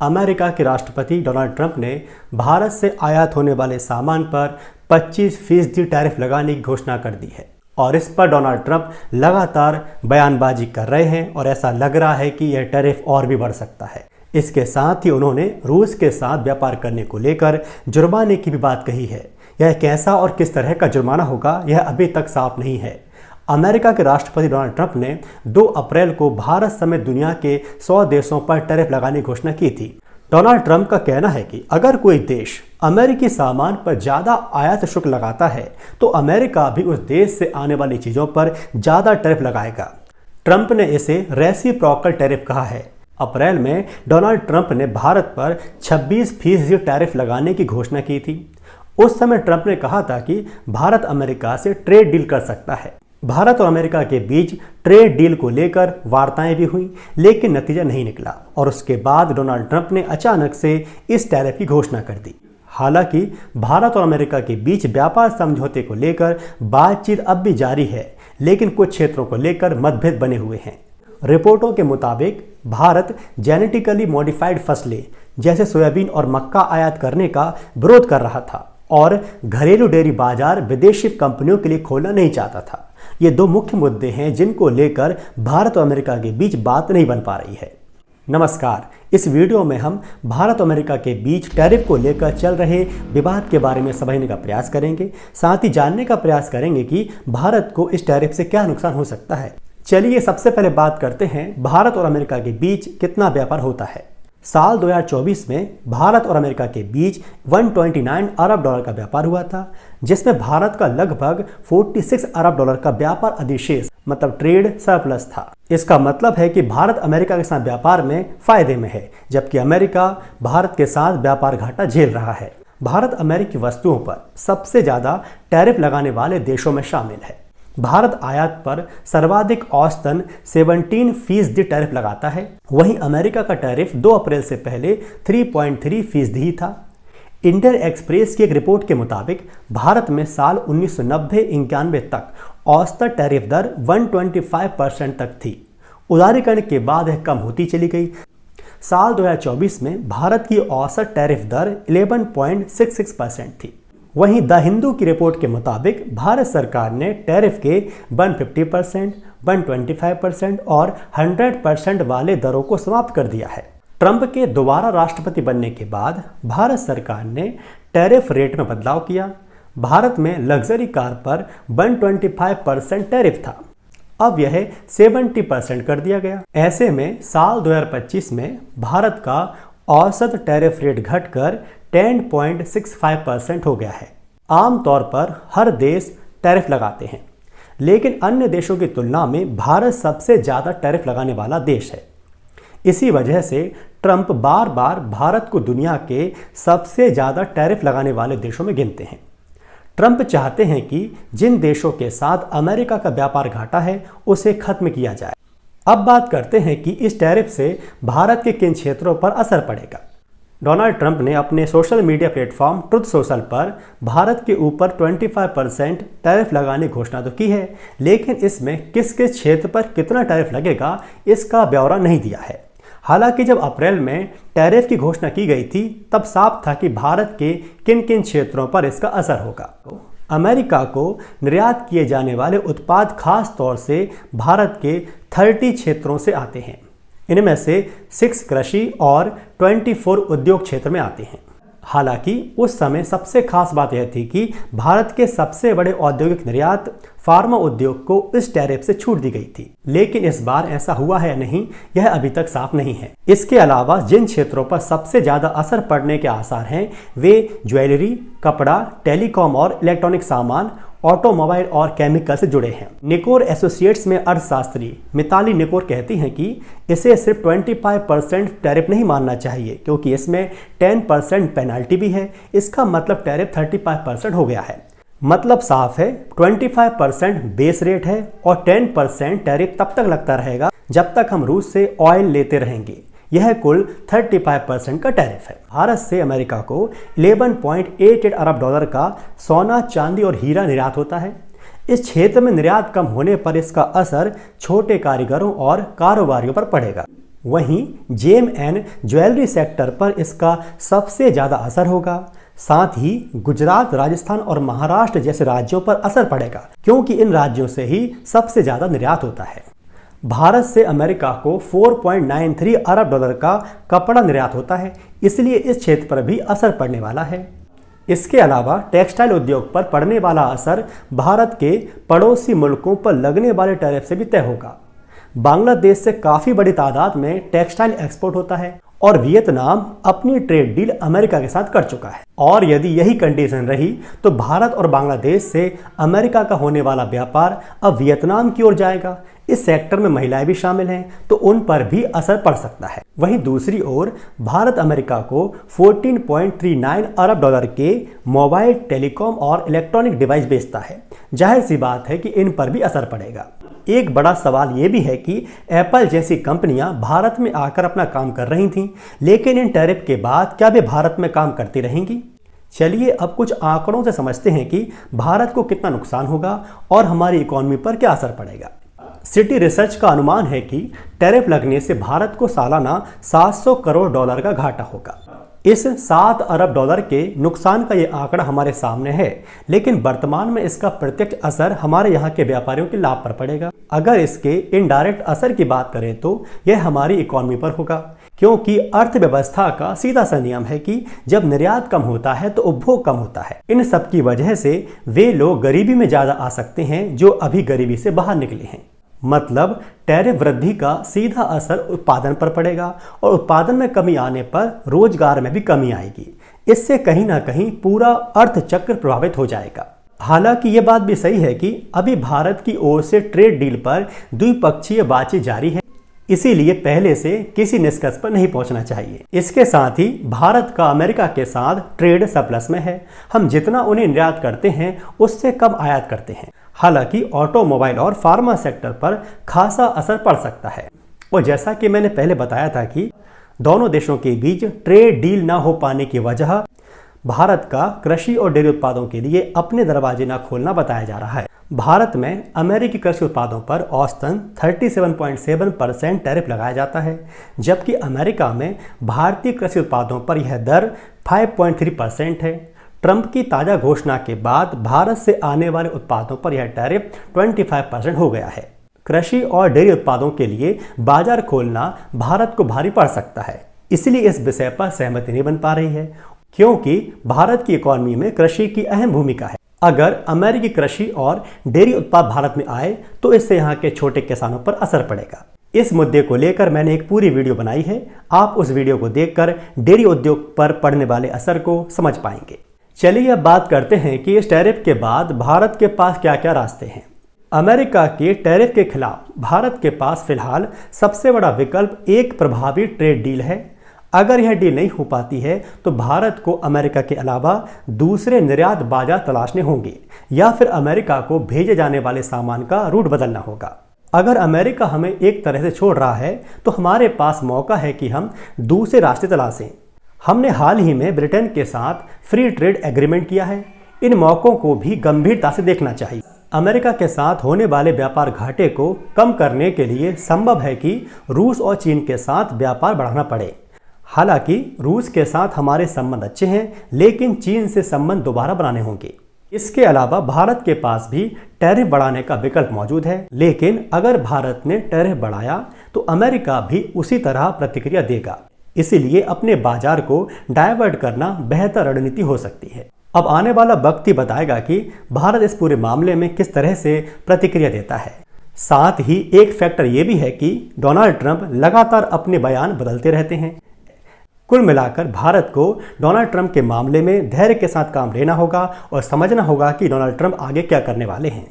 America के राष्ट्रपति Donald Trump ने भारत से आयात होने वाले सामान पर 25% टैरिफ लगाने की घोषणा कर दी है और इस पर डोनाल्ड ट्रंप लगातार बयानबाजी कर रहे हैं और ऐसा लग रहा है कि यह टैरिफ और भी बढ़ सकता है। इसके साथ ही उन्होंने रूस के साथ व्यापार करने को लेकर जुर्माने की भी बात कही है। यह कैसा और किस तरह का जुर्माना होगा, यह अभी तक साफ नहीं है। अमेरिका के राष्ट्रपति डोनाल्ड ट्रंप ने 2 अप्रैल को भारत समेत दुनिया के 100 देशों पर टैरिफ लगाने की घोषणा की थी। डोनाल्ड ट्रंप का कहना है कि अगर कोई देश अमेरिकी सामान पर ज़्यादा आयात शुल्क लगाता है तो अमेरिका भी उस देश से आने वाली चीज़ों पर ज़्यादा टैरिफ लगाएगा। ट्रंप ने इसे रेसिप्रोकल टैरिफ कहा है। अप्रैल में डोनाल्ड ट्रंप ने भारत पर 26% टैरिफ लगाने की घोषणा की थी। उस समय ट्रंप ने कहा था कि भारत अमेरिका से ट्रेड डील कर सकता है। भारत और अमेरिका के बीच ट्रेड डील को लेकर वार्ताएं भी हुई, लेकिन नतीजा नहीं निकला और उसके बाद डोनाल्ड ट्रंप ने अचानक से इस टैरिफ की घोषणा कर दी। हालांकि भारत और अमेरिका के बीच व्यापार समझौते को लेकर बातचीत अब भी जारी है, लेकिन कुछ क्षेत्रों को लेकर मतभेद बने हुए हैं। रिपोर्टों के मुताबिक भारत जेनेटिकली मॉडिफाइड फसलें जैसे सोयाबीन और मक्का आयात करने का विरोध कर रहा था और घरेलू डेयरी बाजार विदेशी कंपनियों के लिए खोलना नहीं चाहता था। ये 2 मुख्य मुद्दे हैं जिनको लेकर भारत और अमेरिका के बीच बात नहीं बन पा रही है। नमस्कार, इस वीडियो में हम भारत और अमेरिका के बीच टैरिफ को लेकर चल रहे विवाद के बारे में समझने का प्रयास करेंगे। साथ ही जानने का प्रयास करेंगे कि भारत को इस टैरिफ से क्या नुकसान हो सकता है। चलिए सबसे पहले बात करते हैं भारत और अमेरिका के बीच कितना व्यापार होता है। साल 2024 में भारत और अमेरिका के बीच 129 अरब डॉलर का व्यापार हुआ था, जिसमें भारत का लगभग 46 अरब डॉलर का व्यापार अधिशेष मतलब ट्रेड सरप्लस था। इसका मतलब है कि भारत अमेरिका के साथ व्यापार में फायदे में है, जबकि अमेरिका भारत के साथ व्यापार घाटा झेल रहा है। भारत अमेरिकी वस्तुओं पर सबसे ज्यादा टैरिफ लगाने वाले देशों में शामिल है। भारत आयात पर सर्वाधिक औसतन 17% टैरिफ लगाता है। वहीं अमेरिका का टैरिफ 2 अप्रैल से पहले 3.3% ही था। इंडियन एक्सप्रेस की एक रिपोर्ट के मुताबिक भारत में साल 1990-91 तक औसत टैरिफ दर 125% तक थी। उदारीकरण के बाद यह कम होती चली गई। साल 2024 में भारत की औसत टैरिफ दर 11.66% थी। वहीं द हिंदू की रिपोर्ट के मुताबिक भारत सरकार ने टैरिफ के 150%, 125% और 100% वाले दरों को समाप्त कर दिया है। ट्रंप के दोबारा राष्ट्रपति बनने के बाद भारत सरकार ने टैरिफ रेट में बदलाव किया। भारत में लग्जरी कार पर 125% टैरिफ था, अब यह 70% कर दिया गया। ऐसे में साल 2025 में भारत का औसत टैरिफ रेट घटकर 10.65% हो गया है। आमतौर पर हर देश टैरिफ लगाते हैं, लेकिन अन्य देशों की तुलना में भारत सबसे ज़्यादा टैरिफ लगाने वाला देश है। इसी वजह से ट्रंप बार बार भारत को दुनिया के सबसे ज़्यादा टैरिफ लगाने वाले देशों में गिनते हैं। ट्रंप चाहते हैं कि जिन देशों के साथ अमेरिका का व्यापार घाटा है उसे खत्म किया जाए। अब बात करते हैं कि इस टैरिफ से भारत के किन क्षेत्रों पर असर पड़ेगा। डोनाल्ड ट्रंप ने अपने social media platform truth social पर भारत के ऊपर 25% टैरिफ लगाने की घोषणा तो की है, लेकिन इसमें किस किस क्षेत्र पर कितना टैरिफ लगेगा इसका ब्यौरा नहीं दिया है। हालांकि जब अप्रैल में टैरिफ की घोषणा की गई थी तब साफ था कि भारत के किन किन क्षेत्रों पर इसका असर होगा। अमेरिका को निर्यात किए जाने वाले उत्पाद खास तौर से भारत के 30 क्षेत्रों से आते हैं। इनमें से 6 कृषि और 24 उद्योग क्षेत्र में आते हैं। हालांकि उस समय सबसे खास बात यह थी कि भारत के सबसे बड़े औद्योगिक निर्यात फार्मा उद्योग को इस टैरिफ से छूट दी गई थी, लेकिन इस बार ऐसा हुआ है या नहीं यह अभी तक साफ नहीं है। इसके अलावा जिन क्षेत्रों पर सबसे ज्यादा असर पड़ने के आसार हैं वे ज्वेलरी, कपड़ा, टेलीकॉम और इलेक्ट्रॉनिक सामान, ऑटोमोबाइल और केमिकल से जुड़े हैं। निकोर एसोसिएट्स में अर्थशास्त्री मिताली निकोर कहती हैं कि इसे सिर्फ 25% टैरिफ नहीं मानना चाहिए, क्योंकि इसमें 10% पेनाल्टी भी है। इसका मतलब टैरिफ 35% हो गया है। मतलब साफ है, 25% बेस रेट है और 10% टैरिफ तब तक लगता रहेगा जब तक हम रूस से ऑयल लेते रहेंगे। यह कुल 35% का टैरिफ है। भारत से अमेरिका को 11.88 अरब डॉलर का सोना, चांदी और हीरा निर्यात होता है। इस क्षेत्र में निर्यात कम होने पर इसका असर छोटे कारीगरों और कारोबारियों पर पड़ेगा। वहीं जेएमएन ज्वेलरी सेक्टर पर इसका सबसे ज़्यादा असर होगा। साथ ही गुजरात, राजस्थान और महाराष्ट्र जैसे राज्यों पर असर पड़ेगा, क्योंकि इन राज्यों से ही सबसे ज़्यादा निर्यात होता है। भारत से अमेरिका को 4.93 अरब डॉलर का कपड़ा निर्यात होता है, इसलिए इस क्षेत्र पर भी असर पड़ने वाला है। इसके अलावा टेक्सटाइल उद्योग पर पड़ने वाला असर भारत के पड़ोसी मुल्कों पर लगने वाले टैरिफ से भी तय होगा। बांग्लादेश से काफ़ी बड़ी तादाद में टेक्सटाइल एक्सपोर्ट होता है और वियतनाम अपनी ट्रेड डील अमेरिका के साथ कर चुका है। और यदि यही कंडीशन रही तो भारत और बांग्लादेश से अमेरिका का होने वाला व्यापार अब वियतनाम की ओर जाएगा। इस सेक्टर में महिलाएं भी शामिल हैं, तो उन पर भी असर पड़ सकता है। वहीं दूसरी ओर भारत अमेरिका को 14.39 अरब डॉलर के मोबाइल, टेलीकॉम और इलेक्ट्रॉनिक डिवाइस बेचता है। जाहिर सी बात है कि इन पर भी असर पड़ेगा। एक बड़ा सवाल ये भी है कि एप्पल जैसी कंपनियां भारत में आकर अपना काम कर रही थीं, लेकिन इन टैरिफ के बाद क्या वे भारत में काम करती रहेंगी? चलिए अब कुछ आंकड़ों से समझते हैं कि भारत को कितना नुकसान होगा और हमारी इकोनॉमी पर क्या असर पड़ेगा। सिटी रिसर्च का अनुमान है कि टैरिफ लगने से भारत को सालाना 700 करोड़ डॉलर का घाटा होगा। इस 7 अरब डॉलर के नुकसान का ये आंकड़ा हमारे सामने है, लेकिन वर्तमान में इसका प्रत्यक्ष असर हमारे यहाँ के व्यापारियों के लाभ पर पड़ेगा। अगर इसके इनडायरेक्ट असर की बात करें तो यह हमारी इकोनॉमी पर होगा, क्योंकि अर्थव्यवस्था का सीधा सा नियम है कि जब निर्यात कम होता है तो उपभोग कम होता है। इन सब की वजह से वे लोग गरीबी में ज्यादा आ सकते हैं जो अभी गरीबी से बाहर निकले हैं। मतलब टैरिफ वृद्धि का सीधा असर उत्पादन पर पड़ेगा और उत्पादन में कमी आने पर रोजगार में भी कमी आएगी। इससे कहीं ना कहीं पूरा अर्थचक्र प्रभावित हो जाएगा। हालांकि ये बात भी सही है कि अभी भारत की ओर से ट्रेड डील पर द्विपक्षीय बातचीत जारी है, इसीलिए पहले से किसी निष्कर्ष पर नहीं पहुंचना चाहिए। इसके साथ ही भारत का अमेरिका के साथ ट्रेड सरप्लस में है। हम जितना उन्हें निर्यात करते हैं उससे कम आयात करते हैं। हालांकि ऑटोमोबाइल और फार्मा सेक्टर पर खासा असर पड़ सकता है। और जैसा कि मैंने पहले बताया था कि दोनों देशों के बीच ट्रेड डील ना हो पाने की वजह भारत का कृषि और डेयरी उत्पादों के लिए अपने दरवाजे ना खोलना बताया जा रहा है। भारत में अमेरिकी कृषि उत्पादों पर औसतन 37.7% टैरिफ लगाया जाता है, जबकि अमेरिका में भारतीय कृषि उत्पादों पर यह दर 5.3% है। ट्रंप की ताज़ा घोषणा के बाद भारत से आने वाले उत्पादों पर यह टैरिफ 25% हो गया है। कृषि और डेयरी उत्पादों के लिए बाजार खोलना भारत को भारी पड़ सकता है, इसलिए इस विषय पर सहमति नहीं बन पा रही है, क्योंकि भारत की इकोनॉमी में कृषि की अहम भूमिका है। अगर अमेरिकी कृषि और डेयरी उत्पाद भारत में आए तो इससे यहाँ के छोटे किसानों पर असर पड़ेगा। इस मुद्दे को लेकर मैंने एक पूरी वीडियो बनाई है, आप उस वीडियो को देखकर डेयरी उद्योग पर पड़ने वाले असर को समझ पाएंगे। चलिए अब बात करते हैं कि इस टैरिफ के बाद भारत के पास क्या क्या रास्ते हैं। अमेरिका के टैरिफ के खिलाफ भारत के पास फिलहाल सबसे बड़ा विकल्प एक प्रभावी ट्रेड डील है। अगर यह डील नहीं हो पाती है तो भारत को अमेरिका के अलावा दूसरे निर्यात बाजार तलाशने होंगे या फिर अमेरिका को भेजे जाने वाले सामान का रूट बदलना होगा। अगर अमेरिका हमें एक तरह से छोड़ रहा है तो हमारे पास मौका है कि हम दूसरे रास्ते तलाशें। हमने हाल ही में ब्रिटेन के साथ फ्री ट्रेड एग्रीमेंट किया है, इन मौकों को भी गंभीरता से देखना चाहिए। अमेरिका के साथ होने वाले व्यापार घाटे को कम करने के लिए संभव है कि रूस और चीन के साथ व्यापार बढ़ाना पड़े। हालांकि रूस के साथ हमारे संबंध अच्छे हैं, लेकिन चीन से संबंध दोबारा बनाने होंगे। इसके अलावा भारत के पास भी टैरिफ बढ़ाने का विकल्प मौजूद है, लेकिन अगर भारत ने टैरिफ बढ़ाया तो अमेरिका भी उसी तरह प्रतिक्रिया देगा। इसीलिए अपने बाजार को डायवर्ट करना बेहतर रणनीति हो सकती है। अब आने वाला वक्त ही बताएगा कि भारत इस पूरे मामले में किस तरह से प्रतिक्रिया देता है। साथ ही एक फैक्टर ये भी है कि डोनाल्ड ट्रंप लगातार अपने बयान बदलते रहते हैं। कुल मिलाकर भारत को डोनाल्ड ट्रंप के मामले में धैर्य के साथ काम लेना होगा और समझना होगा कि डोनाल्ड ट्रंप आगे क्या करने वाले हैं।